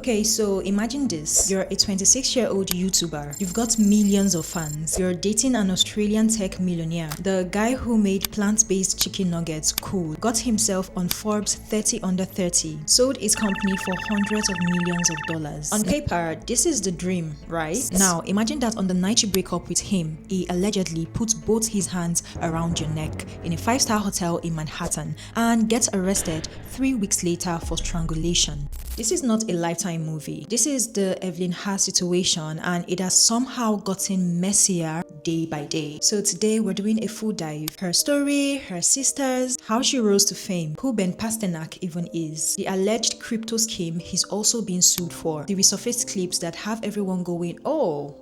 Okay, so imagine this. You're a 26-year-old YouTuber. You've got millions of fans. You're dating an Australian tech millionaire. The guy who made plant-based chicken nuggets cool, got himself on Forbes 30 under 30, sold his company for hundreds of millions of dollars. On paper, this is the dream, right? Now, imagine that on the night you break up with him, he allegedly puts both his hands around your neck in a 5-star hotel in Manhattan and gets arrested 3 weeks later for strangulation. This is not a Lifetime movie. This is the Evelyn Ha situation, and it has somehow gotten messier day by day. So today we're doing a full dive. Her story, her sisters, how she rose to fame, who Ben Pasternak even is, the alleged crypto scheme he's also being sued for, the resurfaced clips that have everyone going, oh,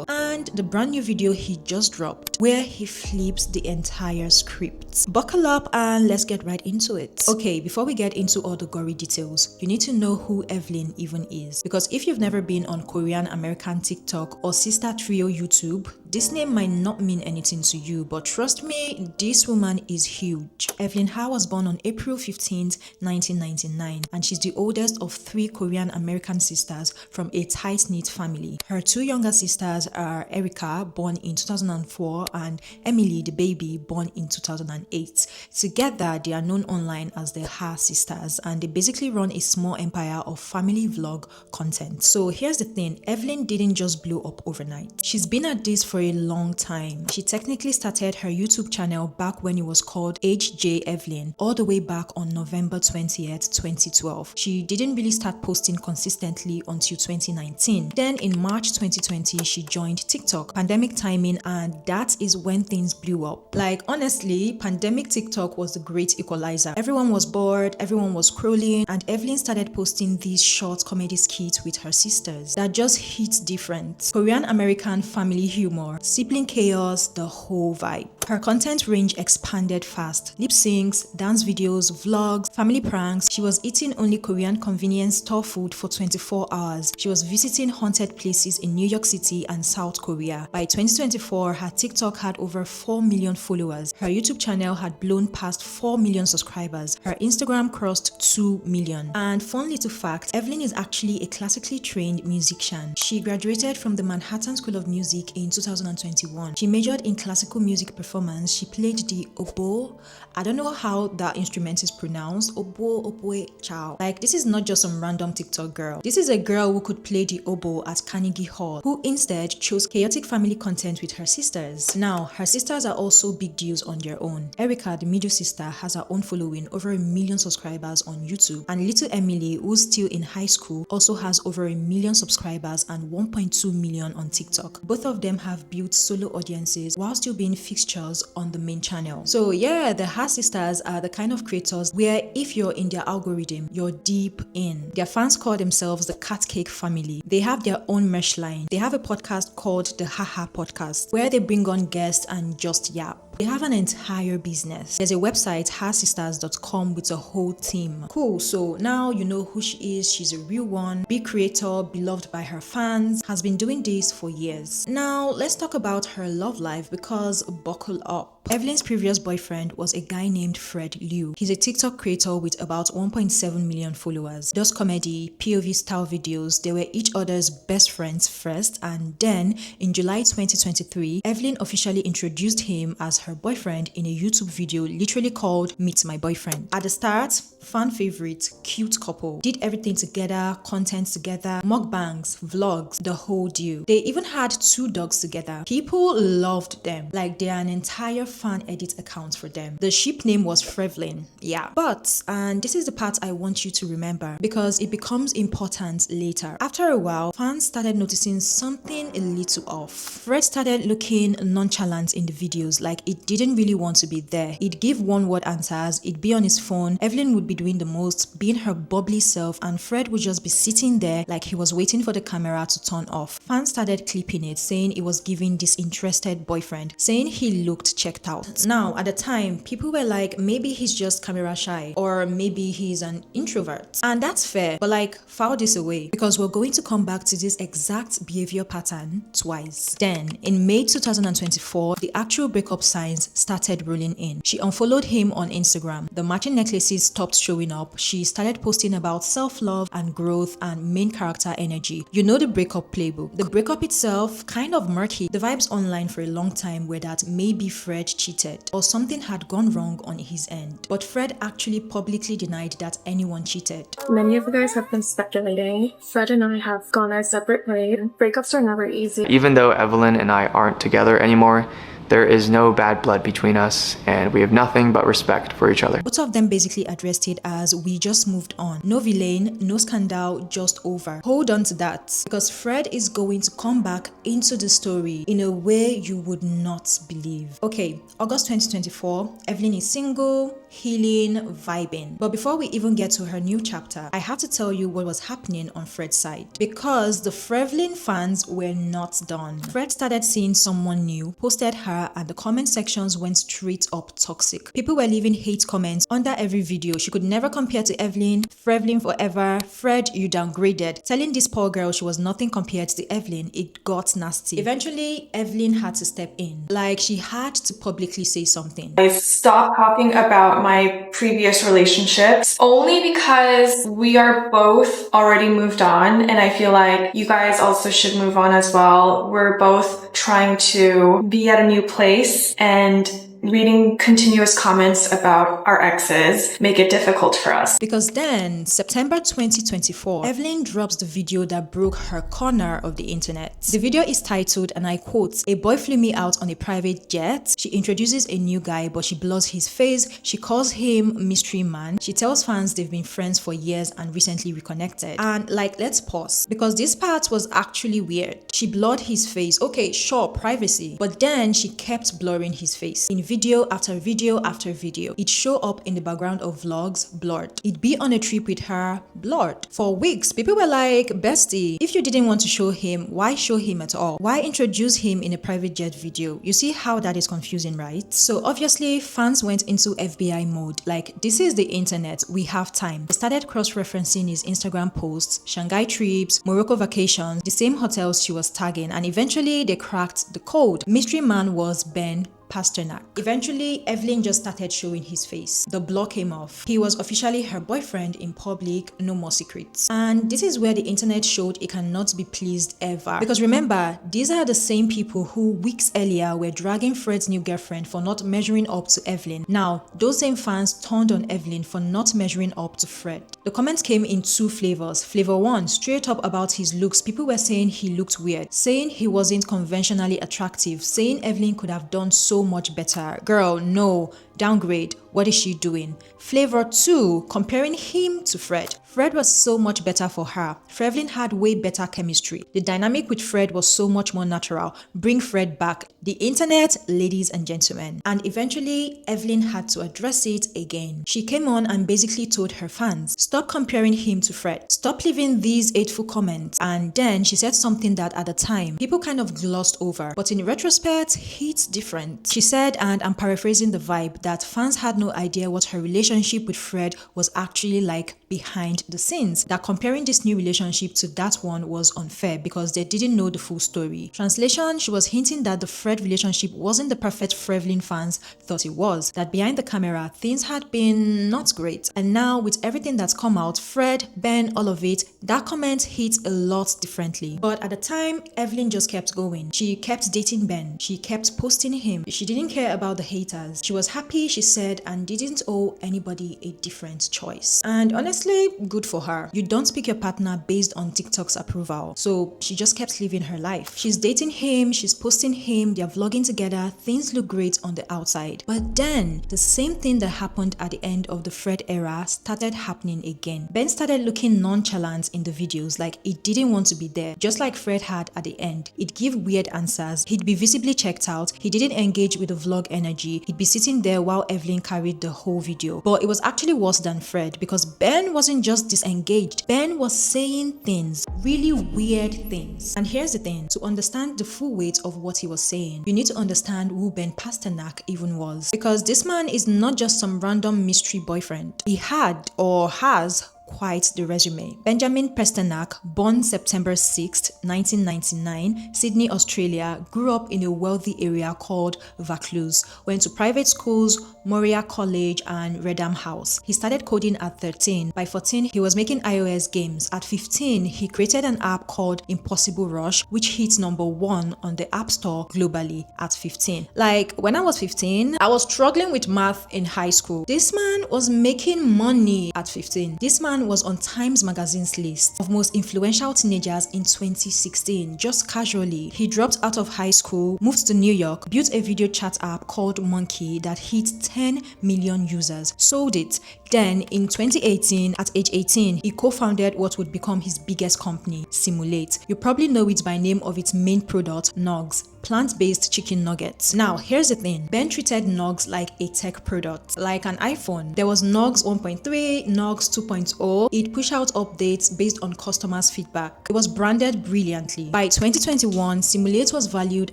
and the brand new video he just dropped where he flips the entire script. Buckle up and let's get right into it. Okay, before we get into all the gory details, you need to know who Evelyn even is, because if you've never been on Korean American TikTok or Sister Trio YouTube, this name might not mean anything to you, but trust me, this woman is huge. Evelyn Ha was born on April 15th, 1999, and she's the oldest of 3 Korean American sisters from a tight-knit family. Her 2 younger sisters are Erica, born in 2004, and Emily, the baby, born in 2008. Together, they are known online as the Ha sisters, and they basically run a small empire of family vlog content. So here's the thing, Evelyn didn't just blow up overnight. She's been at this for a long time. She technically started her YouTube channel back when it was called HJ Evelyn, all the way back on November 20th, 2012. She didn't really start posting consistently until 2019. Then in March 2020, she joined TikTok. Pandemic timing, and that is when things blew up. Like honestly, pandemic TikTok was the great equalizer. Everyone was bored, everyone was scrolling, and Evelyn started posting these short comedy skits with her sisters that just hit different. Korean American family humor, sibling chaos, the whole vibe. Her content range expanded fast. Lip syncs, dance videos, vlogs, family pranks. She was eating only Korean convenience store food for 24 hours. She was visiting haunted places in New York City and South Korea. By 2024, her TikTok had over 4 million followers. Her YouTube channel had blown past 4 million subscribers. Her Instagram crossed 2 million. And fun little fact, Evelyn is actually a classically trained musician. She graduated from the Manhattan School of Music in 2021. She majored in classical music performance. She played the oboe. I don't know how that instrument is pronounced. Oboe, chow. Like, this is not just some random TikTok girl. This is a girl who could play the oboe at Carnegie Hall, who instead chose chaotic family content with her sisters. Now, her sisters are also big deals on their own. Erica, the middle sister, has her own following, over 1 million subscribers on YouTube. And little Emily, who's still in high school, also has over 1 million subscribers and 1.2 million on TikTok. Both of them have built solo audiences while still being fixtures on the main channel. So yeah, the Ha sisters are the kind of creators where if you're in their algorithm, you're deep in. Their fans call themselves the Cat Cake family. They have their own merch line. They have a podcast called the Ha Podcast, where they bring on guests and just yap. They have an entire business. There's a website, hersisters.com, with a whole team. Cool, so now you know who she is. She's a real one, big creator, beloved by her fans, has been doing this for years. Now, let's talk about her love life, because buckle up. Evelyn's previous boyfriend was a guy named Fred Liu. He's a TikTok creator with about 1.7 million followers. Does comedy, POV style videos. They were each other's best friends first, and then in July 2023, Evelyn officially introduced him as her boyfriend in a YouTube video literally called Meet My Boyfriend. At the start, fan favorite, cute couple. Did everything together, content together, mukbangs, vlogs, the whole deal. They even had 2 dogs together. People loved them. Like, they are an entire fan edit account for them. The ship name was FREVELYN. Yeah. But, and this is the part I want you to remember, because it becomes important later. After a while, fans started noticing something a little off. Fred started looking nonchalant in the videos, like it didn't really want to be there. He'd give one-word answers, it'd be on his phone, Evelyn would be doing the most, being her bubbly self, and Fred would just be sitting there like he was waiting for the camera to turn off. Fans started clipping it, saying it was giving disinterested boyfriend, saying he looked checked checked out. Now, at the time, people were like, maybe he's just camera shy, or maybe he's an introvert. And that's fair, but like, file this away, because we're going to come back to this exact behavior pattern twice. Then, in May 2024, the actual breakup signs started rolling in. She unfollowed him on Instagram. The matching necklaces stopped showing up. She started posting about self-love and growth and main character energy. You know the breakup playbook. The breakup itself, kind of murky. The vibes online for a long time were that maybe Fred cheated or something had gone wrong on his end. But Fred actually publicly denied that anyone cheated. Many of you guys have been speculating. Fred and I have gone our separate ways. Breakups are never easy. Even though Evelyn and I aren't together anymore, there is no bad blood between us, and we have nothing but respect for each other. Both of them basically addressed it as we just moved on. No villain, no scandal, just over. Hold on to that, because Fred is going to come back into the story in a way you would not believe. Okay, August 2024, Evelyn is single, healing, vibing. But before we even get to her new chapter, I have to tell you what was happening on Fred's side, because the FREVELYN fans were not done. Fred started seeing someone new, posted her, and the comment sections went straight up toxic. People were leaving hate comments under every video. She could never compare to Evelyn, FREVELYN forever, Fred, you downgraded. Telling this poor girl she was nothing compared to Evelyn, it got nasty. Eventually, Evelyn had to step in. Like, she had to publicly say something. I stopped talking about my previous relationships only because we are both already moved on, and I feel like you guys also should move on as well. We're both trying to be at a new place, and reading continuous comments about our exes make it difficult for us. Because then, September 2024, Evelyn drops the video that broke her corner of the internet. The video is titled, and I quote, "A boy flew me out on a private jet." She introduces a new guy, but she blurs his face. She calls him Mystery Man. She tells fans they've been friends for years and recently reconnected. And like, let's pause, because this part was actually weird. She blurred his face. Okay, sure, privacy. But then she kept blurring his face. In video after video after video. It'd show up in the background of vlogs, blurred. It'd be on a trip with her, blurred. For weeks, people were like, bestie, if you didn't want to show him, why show him at all? Why introduce him in a private jet video? You see how that is confusing, right? So obviously, fans went into FBI mode. Like, this is the internet, we have time. They started cross-referencing his Instagram posts, Shanghai trips, Morocco vacations, the same hotels she was tagging, and eventually they cracked the code. Mystery Man was Ben Pasternak. Eventually, Evelyn just started showing his face. The blur came off. He was officially her boyfriend in public, no more secrets. And this is where the internet showed it cannot be pleased ever. Because remember, these are the same people who weeks earlier were dragging Fred's new girlfriend for not measuring up to Evelyn. Now, those same fans turned on Evelyn for not measuring up to Fred. The comments came in two flavors. Flavor one, straight up about his looks. People were saying he looked weird, saying he wasn't conventionally attractive, saying Evelyn could have done so much better. Girl, no, downgrade. What is she doing? Flavor 2, comparing him to Fred. Fred was so much better for her. FREVELYN had way better chemistry. The dynamic with Fred was so much more natural. Bring Fred back. The internet, ladies and gentlemen. And eventually, Evelyn had to address it again. She came on and basically told her fans, stop comparing him to Fred. Stop leaving these hateful comments. And then she said something that at the time, people kind of glossed over. But in retrospect, hits different. She said, and I'm paraphrasing the vibe, that fans had no idea what her relationship with Fred was actually like behind the scenes. That comparing this new relationship to that one was unfair because they didn't know the full story. Translation, she was hinting that the Fred relationship wasn't the perfect FREVELYN fans thought it was. That behind the camera, things had been not great. And now with everything that's come out, Fred, Ben, all of it, that comment hit a lot differently. But at the time, Evelyn just kept going. She kept dating Ben. She kept posting him. She didn't care about the haters. She was happy, she said, and didn't owe anybody a different choice. And honestly, good for her. You don't pick your partner based on TikTok's approval. So she just kept living her life. She's dating him, she's posting him, they're vlogging together, things look great on the outside. But then, the same thing that happened at the end of the Fred era started happening again. Ben started looking nonchalant in the videos, like he didn't want to be there, just like Fred had at the end. He'd give weird answers, he'd be visibly checked out, he didn't engage with the vlog energy, he'd be sitting there while Evelyn carried the whole video. But it was actually worse than Fred because Ben Ben wasn't just disengaged. Ben was saying things, really weird things. And here's the thing, to understand the full weight of what he was saying, you need to understand who Ben Pasternak even was. Because this man is not just some random mystery boyfriend. He had or has quite the resume. Benjamin Pasternak, born September 6, 1999, Sydney, Australia, grew up in a wealthy area called Vaucluse, went to private schools, Moria College and Redham House. He started coding at 13. By 14, he was making iOS games. At 15, he created an app called Impossible Rush, which hit #1 on the App Store globally at 15. Like, when I was 15, I was struggling with math in high school. This man was making money at 15. This man was on Times Magazine's list of most influential teenagers in 2016, just casually. He dropped out of high school, moved to New York, built a video chat app called Monkey that hit 10 million users, sold it. Then, in 2018, at age 18, he co-founded what would become his biggest company, Simulate. You probably know it by name of its main product, Nugs, plant-based chicken nuggets. Now, here's the thing. Ben treated Nugs like a tech product, like an iPhone. There was Nugs 1.3, Nugs 2.0. It pushed out updates based on customers' feedback. It was branded brilliantly. By 2021, Simulate was valued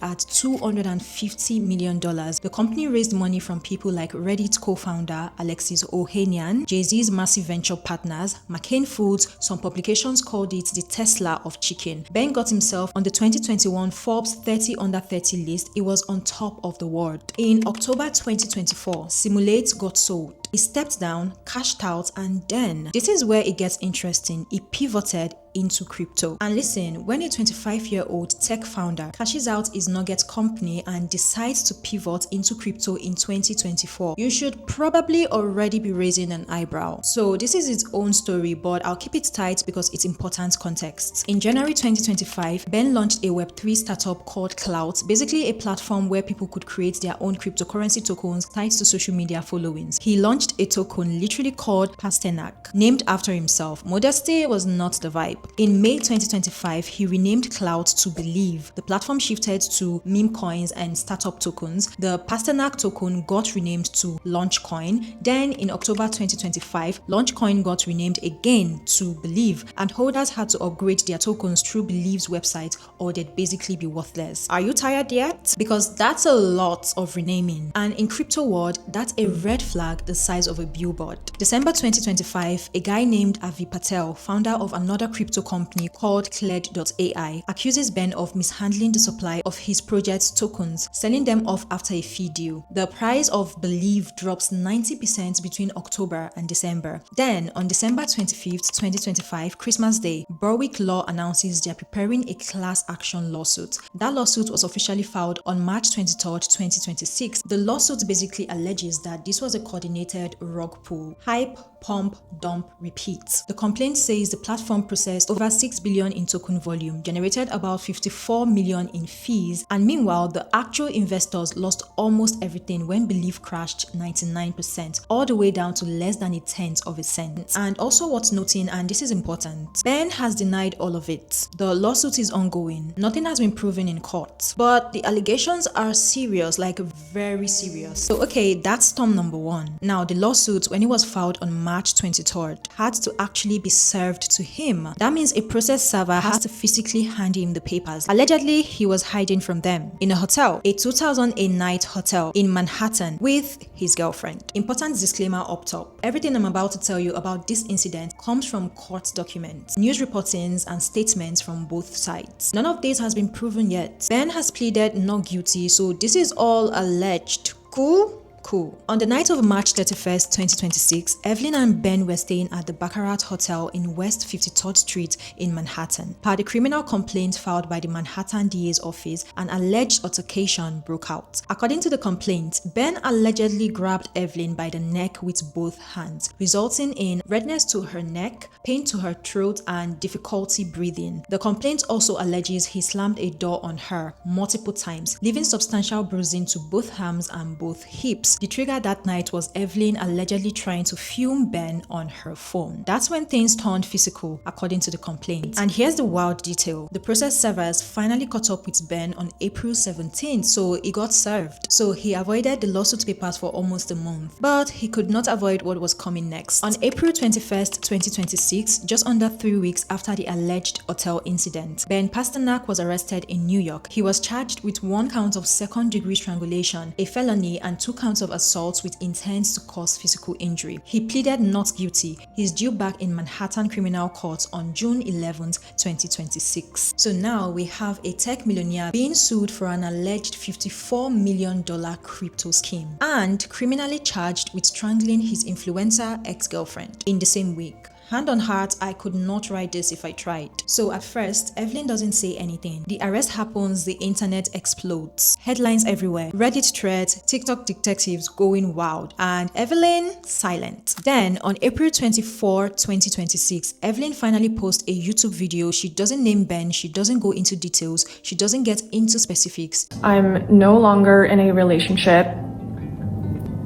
at $250 million. The company raised money from people like Reddit co-founder Alexis Ohanian, Jay-Z's massive venture partners, McCain Foods. Some publications called it the Tesla of chicken. Ben got himself on the 2021 Forbes 30 Under 30 list. It was on top of the world. In October 2024, Simulate got sold. He stepped down, cashed out, and then, this is where it gets interesting, he pivoted into crypto. And listen, when a 25-year-old tech founder cashes out his nugget company and decides to pivot into crypto in 2024, you should probably already be raising an eyebrow. So this is its own story, but I'll keep it tight because it's important context. In January 2025, Ben launched a Web3 startup called Clout, basically a platform where people could create their own cryptocurrency tokens tied to social media followings. He launched a token literally called Pasternak, named after himself. Modesty was not the vibe. In May 2025, he renamed Clout to Believe. The platform shifted to meme coins and startup tokens. The Pasternak token got renamed to Launchcoin. Then in October 2025, Launchcoin got renamed again to Believe, and holders had to upgrade their tokens through Believe's website or they'd basically be worthless. Are you tired yet? Because that's a lot of renaming. And in crypto world, that's a red flag the size of a billboard. December 2025, a guy named Avi Patel, founder of another crypto company called Cleared.ai, accuses Ben of mishandling the supply of his project's tokens, selling them off after a fee deal. The price of Believe drops 90% between October and December. Then, on December 25th, 2025, Christmas Day, Berwick Law announces they're preparing a class action lawsuit. That lawsuit was officially filed on March 23rd, 2026. The lawsuit basically alleges that this was a coordinated rug pull. Hype, pump, dump, repeat. The complaint says the platform processed over 6 billion in token volume, generated about 54 million in fees, and meanwhile, the actual investors lost almost everything when Believe crashed 99%, all the way down to less than a tenth of a cent. And also worth noting, and this is important, Ben has denied all of it. The lawsuit is ongoing. Nothing has been proven in court, but the allegations are serious, like very serious. So okay, that's Tom number one. Now, the lawsuit, when it was filed on March 23rd, had to actually be served to him. That means a process server has to physically hand him the papers. Allegedly, he was hiding from them in a hotel, a 2000 a night hotel in Manhattan with his girlfriend. Important disclaimer up top. Everything I'm about to tell you about this incident comes from court documents, news reportings, and statements from both sides. None of this has been proven yet. Ben has pleaded not guilty, so this is all alleged. Cool? Cool. On the night of March 31st, 2026, Evelyn and Ben were staying at the Baccarat Hotel in West 53rd Street in Manhattan. Per the criminal complaint filed by the Manhattan DA's office, an alleged altercation broke out. According to the complaint, Ben allegedly grabbed Evelyn by the neck with both hands, resulting in redness to her neck, pain to her throat, and difficulty breathing. The complaint also alleges he slammed a door on her multiple times, leaving substantial bruising to both arms and both hips. The trigger that night was Evelyn allegedly trying to film Ben on her phone. That's when things turned physical, according to the complaint. And here's the wild detail. The process servers finally caught up with Ben on April 17th, so he got served. So he avoided the lawsuit papers for almost a month. But he could not avoid what was coming next. On April 21st, 2026, just under 3 weeks after the alleged hotel incident, Ben Pasternak was arrested in New York. He was charged with 1 count of second-degree strangulation, a felony, and 2 counts of assault with intent to cause physical injury. He pleaded not guilty. He's due back in Manhattan Criminal Court on June 11th, 2026. So now we have a tech millionaire being sued for an alleged $54 million crypto scheme and criminally charged with strangling his influencer ex-girlfriend in the same week. Hand on heart, I could not write this if I tried. So at first, Evelyn doesn't say anything. The arrest happens, the internet explodes. Headlines everywhere, Reddit threads, TikTok detectives going wild, and Evelyn silent. Then on April 24, 2026, Evelyn finally posts a YouTube video. She doesn't name Ben, she doesn't go into details, she doesn't get into specifics. I'm no longer in a relationship.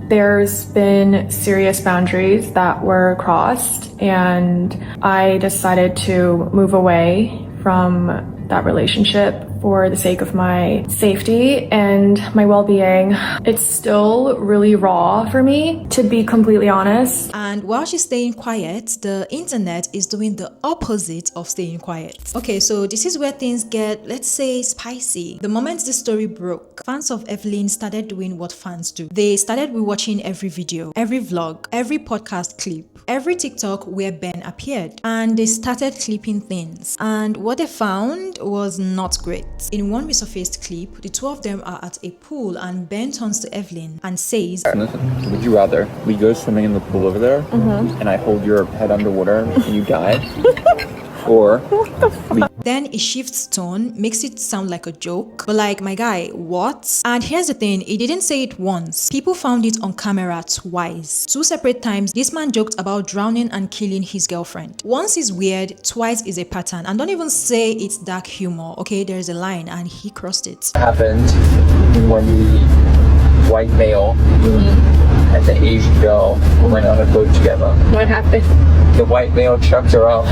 There's been serious boundaries that were crossed, and I decided to move away from that relationship for the sake of my safety and my well-being. It's still really raw for me, to be completely honest. And while she's staying quiet, the internet is doing the opposite of staying quiet. Okay, so this is where things get, let's say, spicy. The moment this story broke, fans of Evelyn started doing what fans do. They started rewatching every video, every vlog, every podcast clip, every TikTok where Ben appeared, and they started clipping things. And what they found was not great. In one resurfaced clip, the two of them are at a pool and Ben turns to Evelyn and says, Listen, would you rather we go swimming in the pool over there and I hold your head underwater and you die? Or Then he shifts tone, makes it sound like a joke. But like, my guy, what? And here's the thing, he didn't say it once. People found it on camera twice. 2 separate times, this man joked about drowning and killing his girlfriend. Once is weird, twice is a pattern. And don't even say it's dark humor, okay? There's a line and he crossed it. happened when the white male and the Asian girl went on a boat together. What happened? The white male chucked her up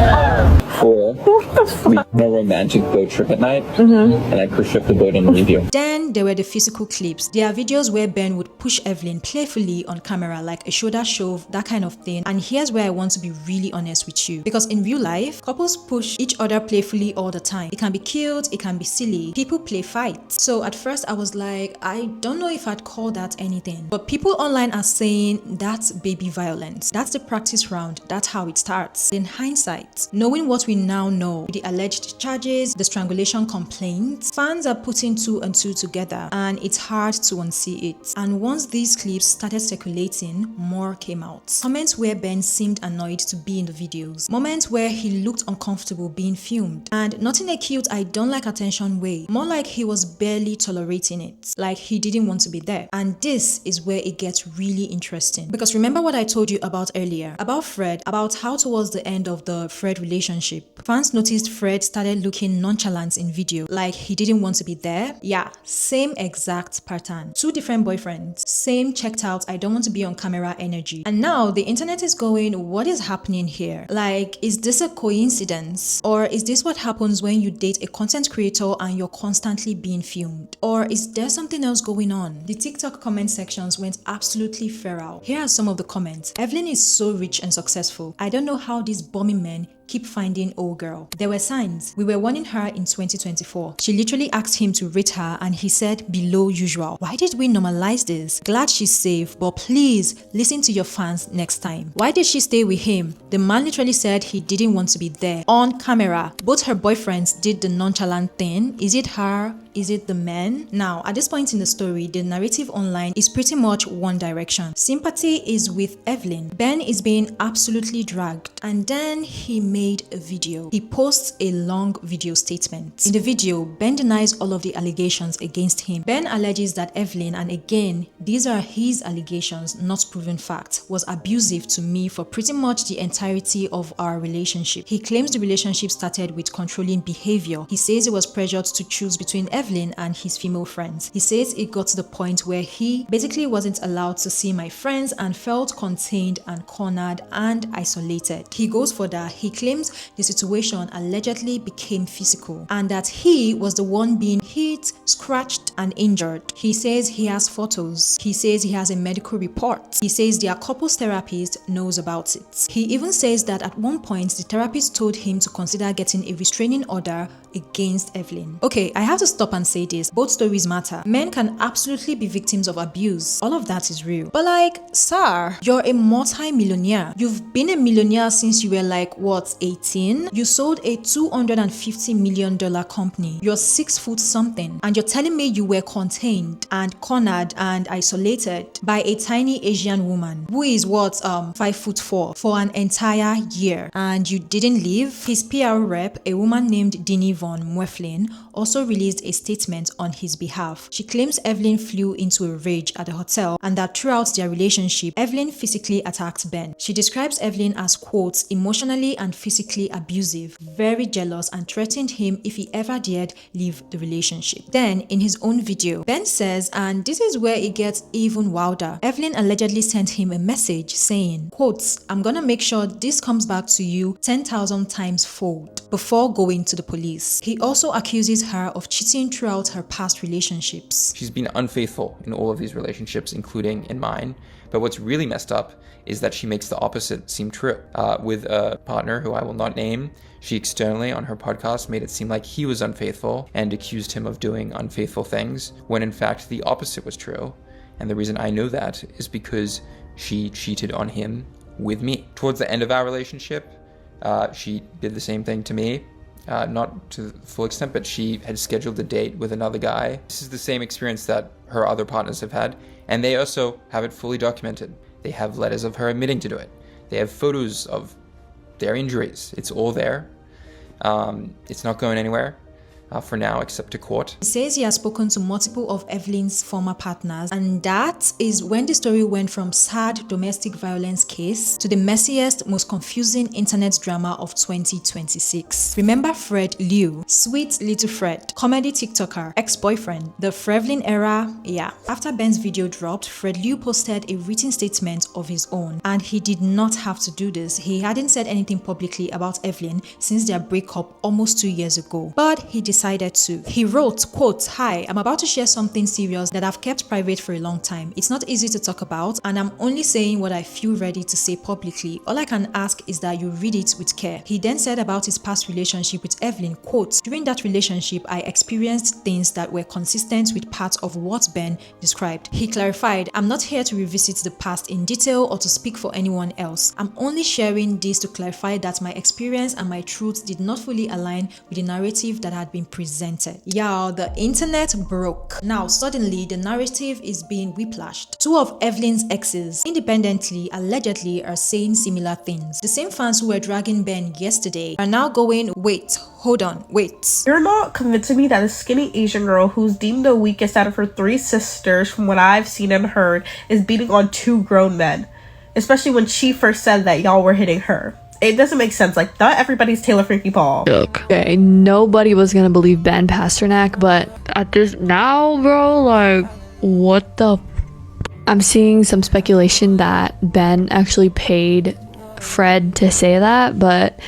for a romantic boat trip at night, and I pushed up the boat and leave you. Then there were the physical clips. There are videos where Ben would push Evelyn playfully on camera, like a shoulder shove, that kind of thing. And here's where I want to be really honest with you. Because in real life, couples push each other playfully all the time. It can be cute, it can be silly. People play fight. So at first I was like, I don't know if I'd call that anything. But people online are saying that's baby violence. That's the practice round. That's how it starts. In hindsight, knowing what we now know, the alleged charges, the strangulation complaints, fans are putting 2 and 2 together, and it's hard to unsee it. And once these clips started circulating, more came out. Comments where Ben seemed annoyed to be in the videos. Moments where he looked uncomfortable being filmed. And not in a cute, I don't like attention way. More like he was barely tolerating it. Like he didn't want to be there. And this is where it gets really interesting. Because remember what I told you about earlier? About Fred, about how towards the end of the Fred relationship, fans noticed Fred started looking nonchalant in video. Like he didn't want to be there. Yeah, same exact pattern. 2 different boyfriends. Same checked out, I don't want to be on camera energy. And now the internet is going, what is happening here? Like, is this a coincidence? Or is this what happens when you date a content creator and you're constantly being filmed? Or is there something else going on? The TikTok comment sections went absolutely feral. Here are some of the comments. Evelyn is so rich and successful. I don't know how these bumming men keep finding old girl. There were signs. We were warning her in 2024. She literally asked him to rate her and he said below usual. Why did we normalize this? Glad she's safe, but please listen to your fans next time. Why did she stay with him? The man literally said he didn't want to be there. On camera, both her boyfriends did the nonchalant thing. Is it her? Is it the man? Now, at this point in the story, the narrative online is pretty much one direction. Sympathy is with Evelyn. Ben is being absolutely dragged. And then he made made a video. He posts a long video statement. In the video, Ben denies all of the allegations against him. Ben alleges that Evelyn, and again, these are his allegations, not proven fact, was abusive to me for pretty much the entirety of our relationship. He claims the relationship started with controlling behavior. He says he was pressured to choose between Evelyn and his female friends. He says it got to the point where he basically wasn't allowed to see my friends and felt contained and cornered and isolated. He goes further. He claims the situation allegedly became physical and that he was the one being hit, scratched, and injured. He says he has photos. He says he has a medical report. He says their couples therapist knows about it. He even says that at one point the therapist told him to consider getting a restraining order against Evelyn. Okay, I have to stop and say this. Both stories matter. Men can absolutely be victims of abuse. All of that is real. But like, sir, you're a multi-millionaire. You've been a millionaire since you were like, what, 18? You sold a $250 million company. You're 6 foot something. And you're telling me you were contained and cornered and isolated by a tiny Asian woman who is what, 5'4" for an entire year. And you didn't leave? His PR rep, a woman named Dini von Mueflin, also released a statement on his behalf. She claims Evelyn flew into a rage at the hotel and that throughout their relationship, Evelyn physically attacked Ben. She describes Evelyn as, quote, emotionally and physically abusive, very jealous, and threatened him if he ever dared leave the relationship. Then, in his own video, Ben says, and this is where it gets even wilder, Evelyn allegedly sent him a message saying, quote, I'm gonna make sure this comes back to you 10,000 times fold before going to the police. He also accuses her of cheating throughout her past relationships. She's been unfaithful in all of these relationships, including in mine. But what's really messed up is that she makes the opposite seem true. With a partner who I will not name, she externally on her podcast made it seem like he was unfaithful and accused him of doing unfaithful things, when in fact the opposite was true. And the reason I know that is because she cheated on him with me. Towards the end of our relationship, she did the same thing to me. Not to the full extent, but she had scheduled a date with another guy. This is the same experience that her other partners have had, and they also have it fully documented. They have letters of her admitting to do it. They have photos of their injuries. It's all there. It's not going anywhere. For now, except to court. He says he has spoken to multiple of Evelyn's former partners, and that is when the story went from sad domestic violence case to the messiest, most confusing internet drama of 2026. Remember Fred Liu, sweet little Fred, comedy TikToker, ex-boyfriend, the FREVELYN era? Yeah. After Ben's video dropped, Fred Liu posted a written statement of his own, and he did not have to do this. He hadn't said anything publicly about Evelyn since their breakup almost 2 years ago, but he decided to. He wrote, quote, hi, I'm about to share something serious that I've kept private for a long time. It's not easy to talk about, and I'm only saying what I feel ready to say publicly. All I can ask is that you read it with care. He then said about his past relationship with Evelyn, quote, during that relationship, I experienced things that were consistent with parts of what Ben described. He clarified, I'm not here to revisit the past in detail or to speak for anyone else. I'm only sharing this to clarify that my experience and my truth did not fully align with the narrative that had been presented. Yeah, the internet broke. Now suddenly the narrative is being whiplashed. 2 of Evelyn's exes independently allegedly are saying similar things. The same fans who were dragging Ben yesterday are now going, wait, hold on, wait. You're not convincing me that a skinny Asian girl who's deemed the weakest out of her 3 sisters from what I've seen and heard is beating on 2 grown men, especially when she first said that y'all were hitting her. It doesn't make sense. Like, not everybody's Taylor Freaky Paul. Okay, nobody was gonna believe Ben Pasternak, but at this now, bro, like, what the? I'm seeing some speculation that Ben actually paid Fred to say that, but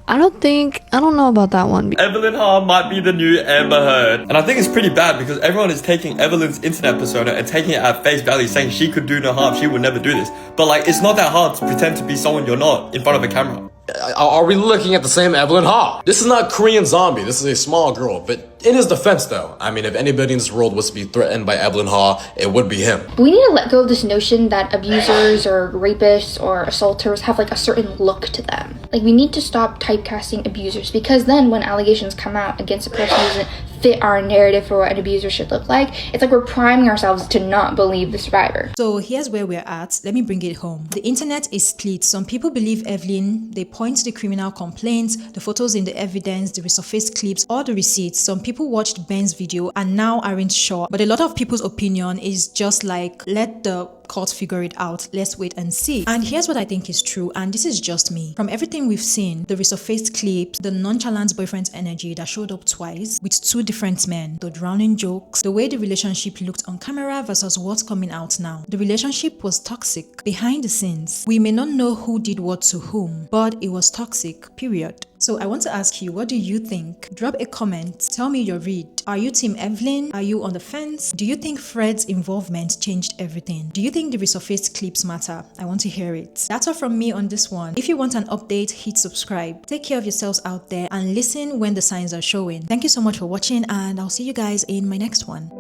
I don't know about that one. Evelyn Ha might be the new Amber Heard. And I think it's pretty bad because everyone is taking Evelyn's internet persona and taking it at face value, saying she could do no harm, she would never do this. But like, it's not that hard to pretend to be someone you're not in front of a camera. Are we looking at the same Evelyn Ha? This is not Korean Zombie, this is a small girl, but in his defense though, I mean, if anybody in this world was to be threatened by Evelyn Ha, it would be him. We need to let go of this notion that abusers or rapists or assaulters have like a certain look to them. Like, we need to stop typecasting abusers, because then when allegations come out against a person who isn't fit our narrative for what an abuser should look like. It's like we're priming ourselves to not believe the survivor. So here's where we're at. Let me bring it home. The internet is split. Some people believe Evelyn. They point to the criminal complaints, the photos in the evidence, the resurfaced clips, or the receipts. Some people watched Ben's video and now aren't sure. But a lot of people's opinion is just like, let the court figure it out. Let's wait and see. And here's what I think is true, and this is just me. From everything we've seen, the resurfaced clips, the nonchalant boyfriend's energy that showed up twice with two different men, the drowning jokes, the way the relationship looked on camera versus what's coming out now. The relationship was toxic behind the scenes. We may not know who did what to whom, but it was toxic, period. So I want to ask you, what do you think? Drop a comment. Tell me your read. Are you Team Evelyn? Are you on the fence? Do you think Fred's involvement changed everything? Do you think the resurfaced clips matter? I want to hear it. That's all from me on this one. If you want an update, hit subscribe. Take care of yourselves out there and listen when the signs are showing. Thank you so much for watching, and I'll see you guys in my next one.